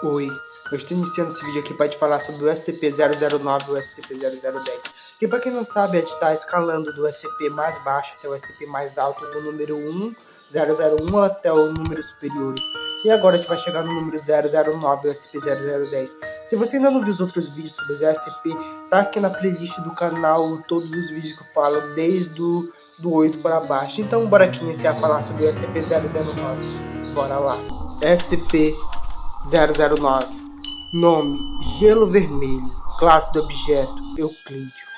Oi, eu estou iniciando esse vídeo aqui para te falar sobre o SCP-009 e o SCP-0010, que para quem não sabe, a gente está escalando do SCP mais baixo até o SCP mais alto, do número 001 até os números superiores. E agora a gente vai chegar no número 009, o SCP-0010. Se você ainda não viu os outros vídeos sobre esse SCP, tá aqui na playlist do canal todos os vídeos que eu falo, desde do 8 para baixo. Então bora aqui iniciar a falar sobre o SCP-009. Bora lá. SCP-009. Nome: Gelo Vermelho. Classe do objeto: Euclídeo.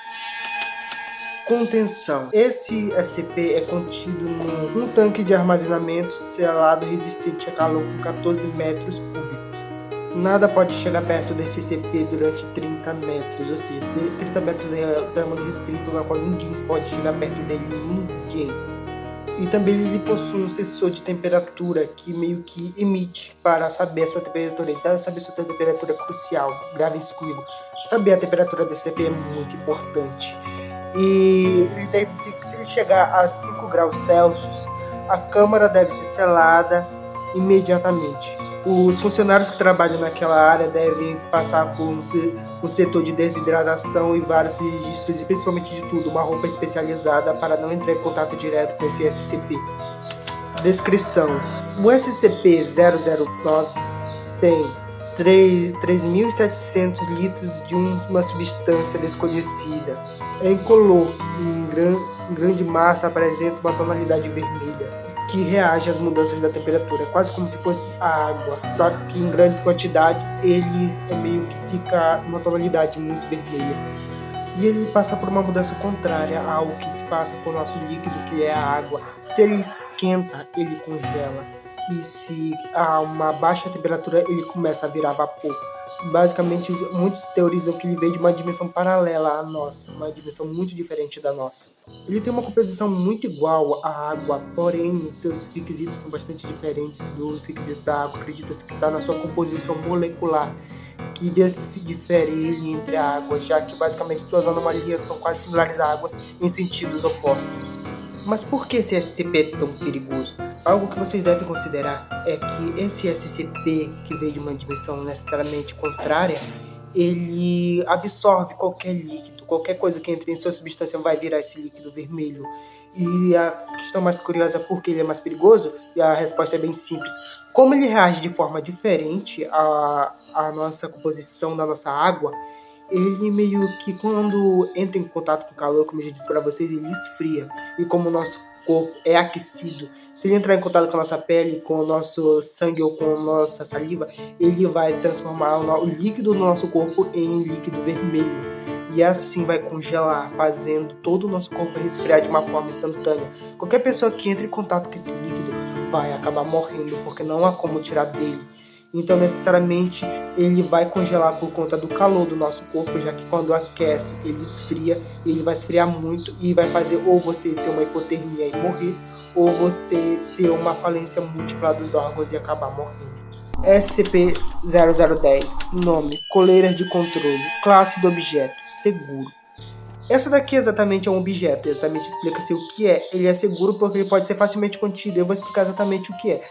Contenção: esse SCP é contido num tanque de armazenamento selado resistente a calor com 14 metros cúbicos. Nada pode chegar perto desse SCP durante 30 metros, ou seja, 30 metros é o tamanho restrito, na qual ninguém pode chegar perto dele, ninguém. E também ele possui um sensor de temperatura que meio que emite para saber a sua temperatura. Então, saber a sua temperatura é crucial. Grave isso comigo. Saber a temperatura desse CP é muito importante. E se ele chegar a 5 graus Celsius, a câmara deve ser selada imediatamente. Os funcionários que trabalham naquela área devem passar por um setor de desidratação e vários registros, e principalmente de tudo, uma roupa especializada para não entrar em contato direto com esse SCP. Descrição: o SCP-009 tem 3.700 litros de uma substância desconhecida. É incolor, em grande massa apresenta uma tonalidade vermelha, que reage às mudanças da temperatura, quase como se fosse a água, só que em grandes quantidades ele meio que fica uma tonalidade muito vermelha. E ele passa por uma mudança contrária ao que se passa com o nosso líquido, que é a água. Se ele esquenta, ele congela. E se há uma baixa temperatura, ele começa a virar vapor. Basicamente, muitos teorizam que ele veio de uma dimensão paralela à nossa, uma dimensão muito diferente da nossa. Ele tem uma composição muito igual à água, porém os seus requisitos são bastante diferentes dos requisitos da água. Acredita-se que está na sua composição molecular, que difere ele entre a água, já que basicamente suas anomalias são quase similares a águas em sentidos opostos. Mas por que esse SCP é tão perigoso? Algo que vocês devem considerar é que esse SCP, que veio de uma dimensão necessariamente contrária, ele absorve qualquer líquido, qualquer coisa que entre em sua substância vai virar esse líquido vermelho. E a questão mais curiosa é por que ele é mais perigoso, e a resposta é bem simples. Como ele reage de forma diferente à nossa composição da nossa água, ele meio que quando entra em contato com o calor, como eu já disse para vocês, ele esfria. E como o nosso corpo é aquecido, se ele entrar em contato com a nossa pele, com o nosso sangue ou com a nossa saliva, ele vai transformar o líquido do nosso corpo em líquido vermelho. E assim vai congelar, fazendo todo o nosso corpo resfriar de uma forma instantânea. Qualquer pessoa que entre em contato com esse líquido vai acabar morrendo, porque não há como tirar dele. Então, necessariamente, ele vai congelar por conta do calor do nosso corpo, já que quando aquece, ele esfria, e ele vai esfriar muito e vai fazer ou você ter uma hipotermia e morrer, ou você ter uma falência múltipla dos órgãos e acabar morrendo. SCP-0010. Nome: Coleiras de controle. Classe do objeto: seguro. Essa daqui exatamente é um objeto, exatamente explica-se o que é. Ele é seguro porque ele pode ser facilmente contido. Eu vou explicar exatamente o que é.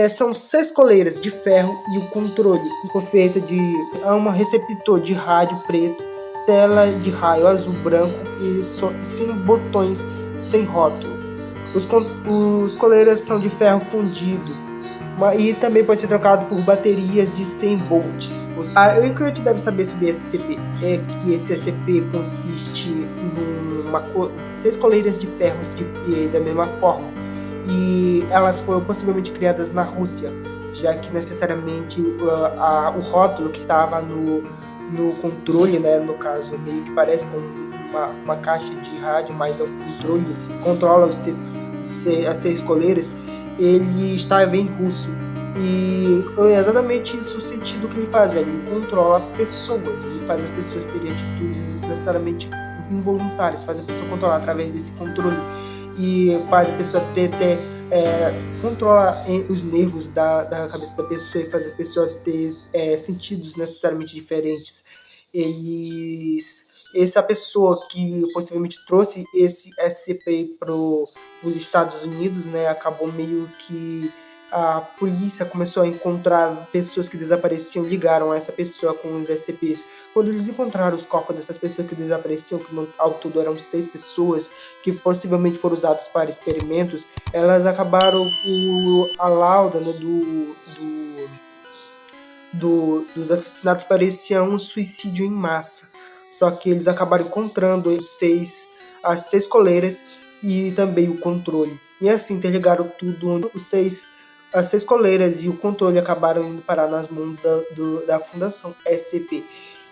São 6 coleiras de ferro e o controle feito de um receptor de rádio preto, tela de raio azul branco e sem botões, sem rótulo. Os coleiras são de ferro fundido e também pode ser trocado por baterias de 100 volts. O que a gente deve saber sobre esse SCP é que esse SCP consiste em 6 coleiras de ferro da mesma forma. E elas foram possivelmente criadas na Rússia, já que necessariamente o rótulo que estava no controle, né, no caso, meio que parece com uma caixa de rádio, mas é um controle, controla as 6 coleiras, ele estava em russo. E é exatamente isso o sentido que ele faz, velho. Ele controla pessoas, ele faz as pessoas terem atitudes necessariamente involuntárias, faz a pessoa controlar através desse controle. E faz a pessoa controla os nervos da cabeça da pessoa e faz a pessoa ter sentidos necessariamente diferentes. Essa pessoa que possivelmente trouxe esse SCP para os Estados Unidos, né, acabou meio que a polícia começou a encontrar pessoas que desapareciam, ligaram a essa pessoa com os SCPs. Quando eles encontraram os corpos dessas pessoas que desapareciam, que ao todo eram 6 pessoas, que possivelmente foram usadas para experimentos, elas acabaram a lauda, né, dos assassinatos parecia um suicídio em massa. Só que eles acabaram encontrando as 6 coleiras e também o controle. E assim interligaram tudo. As 6 coleiras e o controle acabaram indo parar nas mãos da Fundação SCP.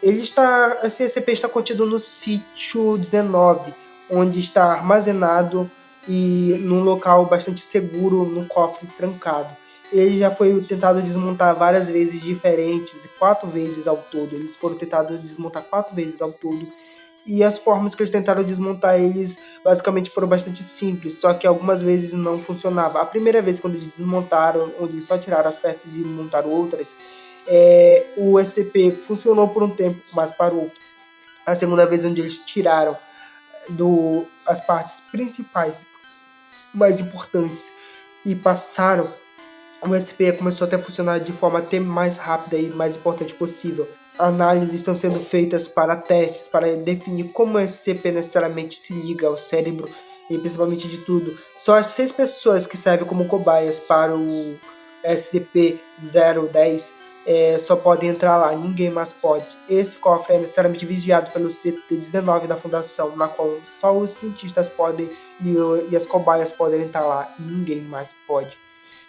Esse SCP está contido no sítio 19, onde está armazenado e num local bastante seguro, num cofre trancado. Ele já foi tentado desmontar várias vezes diferentes, 4 vezes ao todo. Eles foram tentados desmontar 4 vezes ao todo. E as formas que eles tentaram desmontar eles basicamente foram bastante simples, só que algumas vezes não funcionava. A primeira vez quando eles desmontaram, onde eles só tiraram as peças e montaram outras, o SCP funcionou por um tempo, mas parou. A segunda vez onde eles tiraram as partes principais, mais importantes, e passaram, o SCP começou até a funcionar de forma até mais rápida e mais importante possível. Análises estão sendo feitas para testes, para definir como o SCP necessariamente se liga ao cérebro e principalmente de tudo. Só as 6 pessoas que servem como cobaias para o SCP-010 só podem entrar lá, ninguém mais pode. Esse cofre é necessariamente vigiado pelo CT-19 da Fundação, na qual só os cientistas podem e as cobaias podem entrar lá, ninguém mais pode.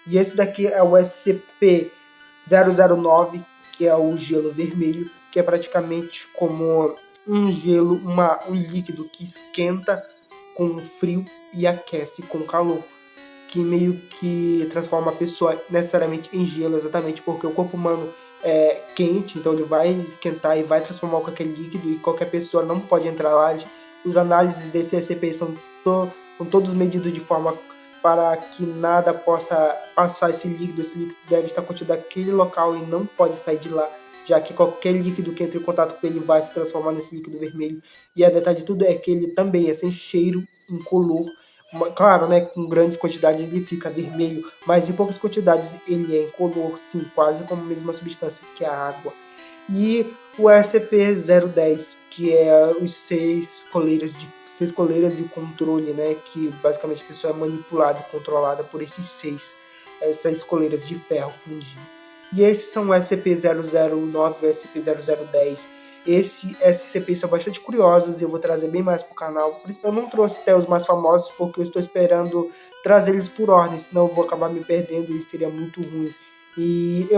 E esse daqui é o SCP-009, que é o gelo vermelho, que é praticamente como um gelo, um líquido que esquenta com frio e aquece com calor, que meio que transforma a pessoa necessariamente em gelo, exatamente porque o corpo humano é quente, então ele vai esquentar e vai transformar com aquele líquido e qualquer pessoa não pode entrar lá. Os análises desse SCP são todos medidos de forma para que nada possa passar esse líquido deve estar contido naquele local e não pode sair de lá, já que qualquer líquido que entre em contato com ele vai se transformar nesse líquido vermelho. E a detalhe de tudo é que ele também é sem cheiro, incolor. Claro, né, com grandes quantidades ele fica vermelho, mas em poucas quantidades ele é incolor, sim, quase como a mesma substância que a água. E o SCP-010, que é os 6 coleiras e o controle, né, que basicamente a pessoa é manipulada e controlada por essas coleiras de ferro fundido. E esses são o SCP-009 e o SCP-0010. Esses SCPs são bastante curiosos e eu vou trazer bem mais pro canal. Eu não trouxe até os mais famosos porque eu estou esperando trazer eles por ordem, senão eu vou acabar me perdendo e seria muito ruim.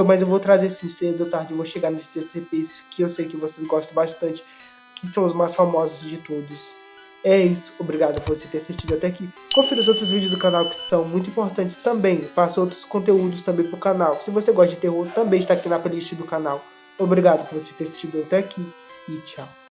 Mas eu vou trazer sim, cedo ou tarde eu vou chegar nesses SCPs que eu sei que vocês gostam bastante, que são os mais famosos de todos. É isso, obrigado por você ter assistido até aqui. Confira os outros vídeos do canal que são muito importantes também. Faça outros conteúdos também pro canal. Se você gosta de terror, também está aqui na playlist do canal. Obrigado por você ter assistido até aqui e tchau.